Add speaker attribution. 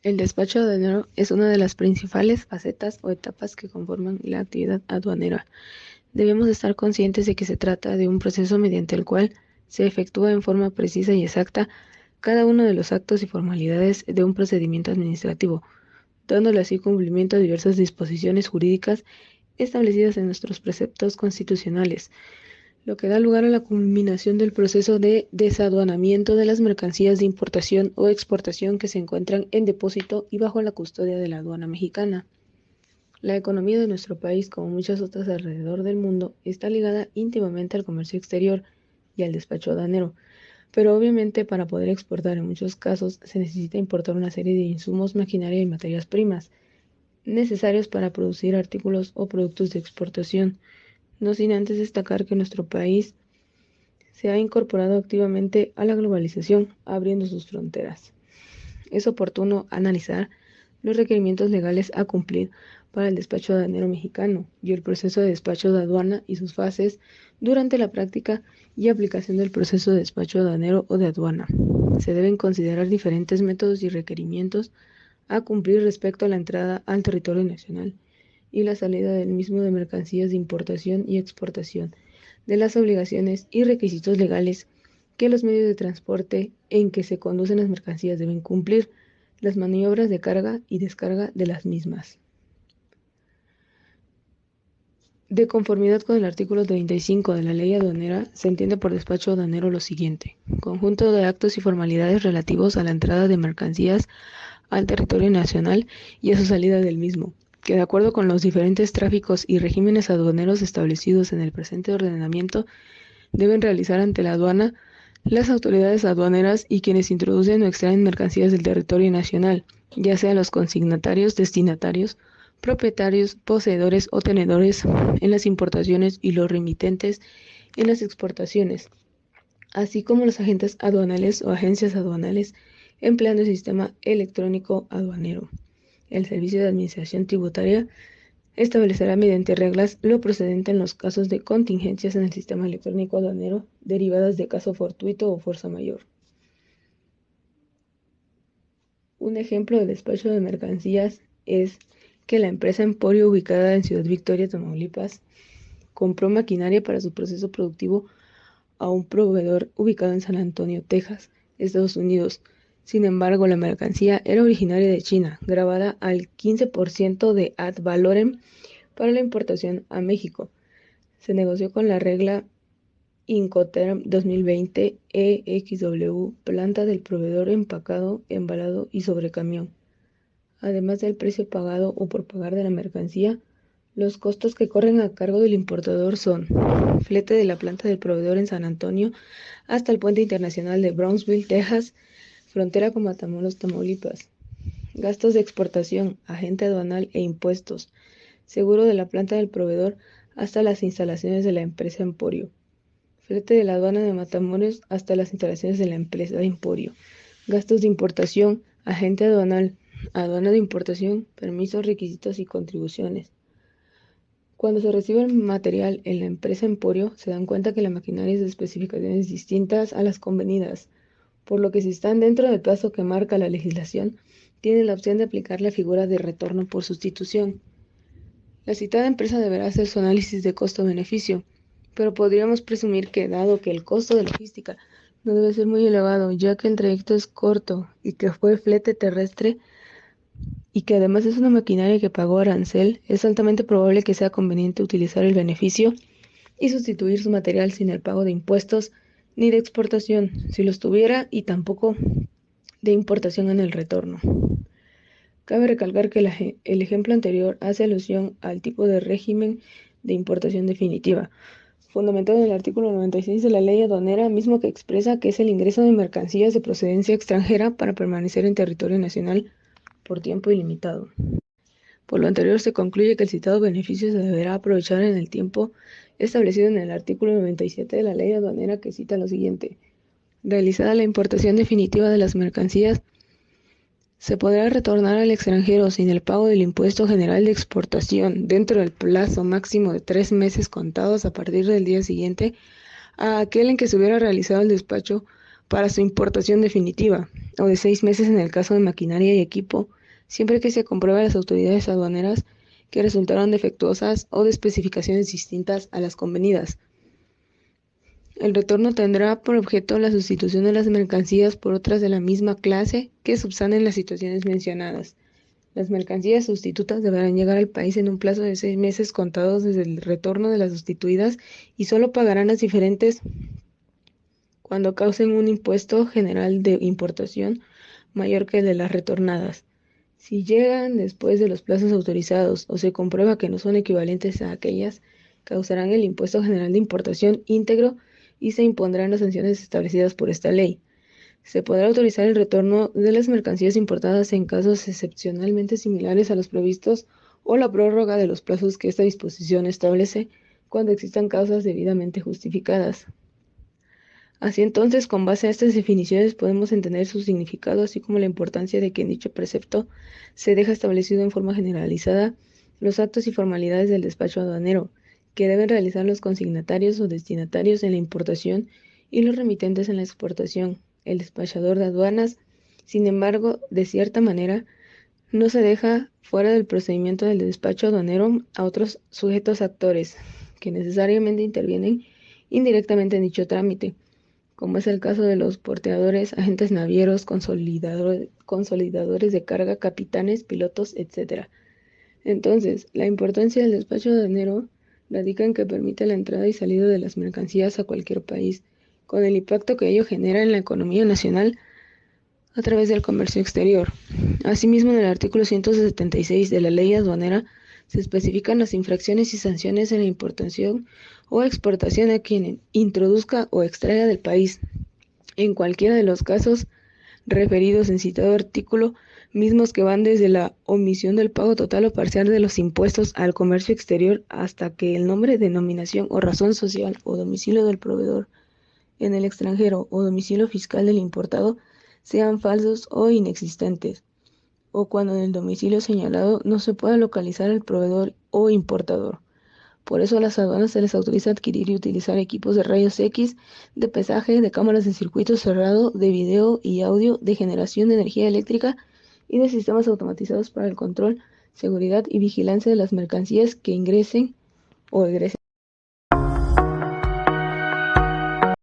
Speaker 1: El despacho aduanero es una de las principales facetas o etapas que conforman la actividad aduanera. Debemos estar conscientes de que se trata de un proceso mediante el cual se efectúa en forma precisa y exacta cada uno de los actos y formalidades de un procedimiento administrativo, dándole así cumplimiento a diversas disposiciones jurídicas establecidas en nuestros preceptos constitucionales, lo que da lugar a la culminación del proceso de desaduanamiento de las mercancías de importación o exportación que se encuentran en depósito y bajo la custodia de la aduana mexicana. La economía de nuestro país, como muchas otras alrededor del mundo, está ligada íntimamente al comercio exterior y al despacho aduanero, pero obviamente para poder exportar en muchos casos se necesita importar una serie de insumos, maquinaria y materias primas necesarios para producir artículos o productos de exportación, no sin antes destacar que nuestro país se ha incorporado activamente a la globalización, abriendo sus fronteras. Es oportuno analizar los requerimientos legales a cumplir para el despacho aduanero mexicano y el proceso de despacho de aduana y sus fases durante la práctica y aplicación del proceso de despacho aduanero o de aduana. Se deben considerar diferentes métodos y requerimientos a cumplir respecto a la entrada al territorio nacional y la salida del mismo de mercancías de importación y exportación, de las obligaciones y requisitos legales que los medios de transporte en que se conducen las mercancías deben cumplir, las maniobras de carga y descarga de las mismas. De conformidad con el artículo 35 de la Ley Aduanera, se entiende por despacho aduanero lo siguiente: conjunto de actos y formalidades relativos a la entrada de mercancías al territorio nacional y a su salida del mismo, que de acuerdo con los diferentes tráficos y regímenes aduaneros establecidos en el presente ordenamiento, deben realizar ante la aduana las autoridades aduaneras y quienes introducen o extraen mercancías del territorio nacional, ya sean los consignatarios, destinatarios, propietarios, poseedores o tenedores en las importaciones y los remitentes en las exportaciones, así como los agentes aduanales o agencias aduanales empleando el sistema electrónico aduanero. El Servicio de Administración Tributaria establecerá mediante reglas lo procedente en los casos de contingencias en el sistema electrónico aduanero derivadas de caso fortuito o fuerza mayor. Un ejemplo de despacho de mercancías es que la empresa Emporio, ubicada en Ciudad Victoria, Tamaulipas, compró maquinaria para su proceso productivo a un proveedor ubicado en San Antonio, Texas, Estados Unidos. Sin embargo, la mercancía era originaria de China, grabada al 15% de ad valorem para la importación a México. Se negoció con la regla Incoterm 2020 EXW, planta del proveedor empacado, embalado y sobre camión. Además del precio pagado o por pagar de la mercancía, los costos que corren a cargo del importador son flete de la planta del proveedor en San Antonio hasta el puente internacional de Brownsville, Texas, frontera con Matamoros, Tamaulipas, gastos de exportación, agente aduanal e impuestos, seguro de la planta del proveedor hasta las instalaciones de la empresa Emporio, flete de la aduana de Matamoros hasta las instalaciones de la empresa Emporio, gastos de importación, agente aduanal, aduana de importación, permisos, requisitos y contribuciones. Cuando se recibe el material en la empresa Emporio, se dan cuenta que la maquinaria es de especificaciones distintas a las convenidas, por lo que si están dentro del plazo que marca la legislación, tienen la opción de aplicar la figura de retorno por sustitución. La citada empresa deberá hacer su análisis de costo-beneficio, pero podríamos presumir que, dado que el costo de logística no debe ser muy elevado, ya que el trayecto es corto y que fue flete terrestre, y que además es una maquinaria que pagó arancel, es altamente probable que sea conveniente utilizar el beneficio y sustituir su material sin el pago de impuestos ni de exportación, si los tuviera, y tampoco de importación en el retorno. Cabe recalcar que el ejemplo anterior hace alusión al tipo de régimen de importación definitiva, fundamentado en el artículo 96 de la Ley Aduanera, mismo que expresa que es el ingreso de mercancías de procedencia extranjera para permanecer en territorio nacional por tiempo ilimitado. Por lo anterior, se concluye que el citado beneficio se deberá aprovechar en el tiempo establecido en el artículo 97 de la Ley Aduanera, que cita lo siguiente: realizada la importación definitiva de las mercancías, se podrá retornar al extranjero sin el pago del impuesto general de exportación dentro del plazo máximo de 3 meses contados a partir del día siguiente a aquel en que se hubiera realizado el despacho para su importación definitiva, o de 6 meses en el caso de maquinaria y equipo, siempre que se compruebe a las autoridades aduaneras que resultaron defectuosas o de especificaciones distintas a las convenidas. El retorno tendrá por objeto la sustitución de las mercancías por otras de la misma clase que subsanen las situaciones mencionadas. Las mercancías sustitutas deberán llegar al país en un plazo de 6 meses contados desde el retorno de las sustituidas y solo pagarán las diferentes cuando causen un impuesto general de importación mayor que el de las retornadas. Si llegan después de los plazos autorizados o se comprueba que no son equivalentes a aquellas, causarán el impuesto general de importación íntegro y se impondrán las sanciones establecidas por esta ley. Se podrá autorizar el retorno de las mercancías importadas en casos excepcionalmente similares a los previstos o la prórroga de los plazos que esta disposición establece cuando existan causas debidamente justificadas. Así entonces, con base a estas definiciones podemos entender su significado, así como la importancia de que en dicho precepto se deja establecido en forma generalizada los actos y formalidades del despacho aduanero, que deben realizar los consignatarios o destinatarios en la importación y los remitentes en la exportación, el despachador de aduanas. Sin embargo, de cierta manera, no se deja fuera del procedimiento del despacho aduanero a otros sujetos actores que necesariamente intervienen indirectamente en dicho trámite, como es el caso de los porteadores, agentes navieros, consolidadores de carga, capitanes, pilotos, etc. Entonces, la importancia del despacho aduanero radica en que permite la entrada y salida de las mercancías a cualquier país, con el impacto que ello genera en la economía nacional a través del comercio exterior. Asimismo, en el artículo 176 de la Ley Aduanera se especifican las infracciones y sanciones en la importación o exportación a quien introduzca o extraiga del país, en cualquiera de los casos referidos en citado artículo, mismos que van desde la omisión del pago total o parcial de los impuestos al comercio exterior hasta que el nombre, denominación o razón social o domicilio del proveedor en el extranjero o domicilio fiscal del importado sean falsos o inexistentes, o cuando en el domicilio señalado no se pueda localizar el proveedor o importador. Por eso a las aduanas se les autoriza adquirir y utilizar equipos de rayos X, de pesaje, de cámaras de circuito cerrado, de video y audio, de generación de energía eléctrica y de sistemas automatizados para el control, seguridad y vigilancia de las mercancías que ingresen o egresen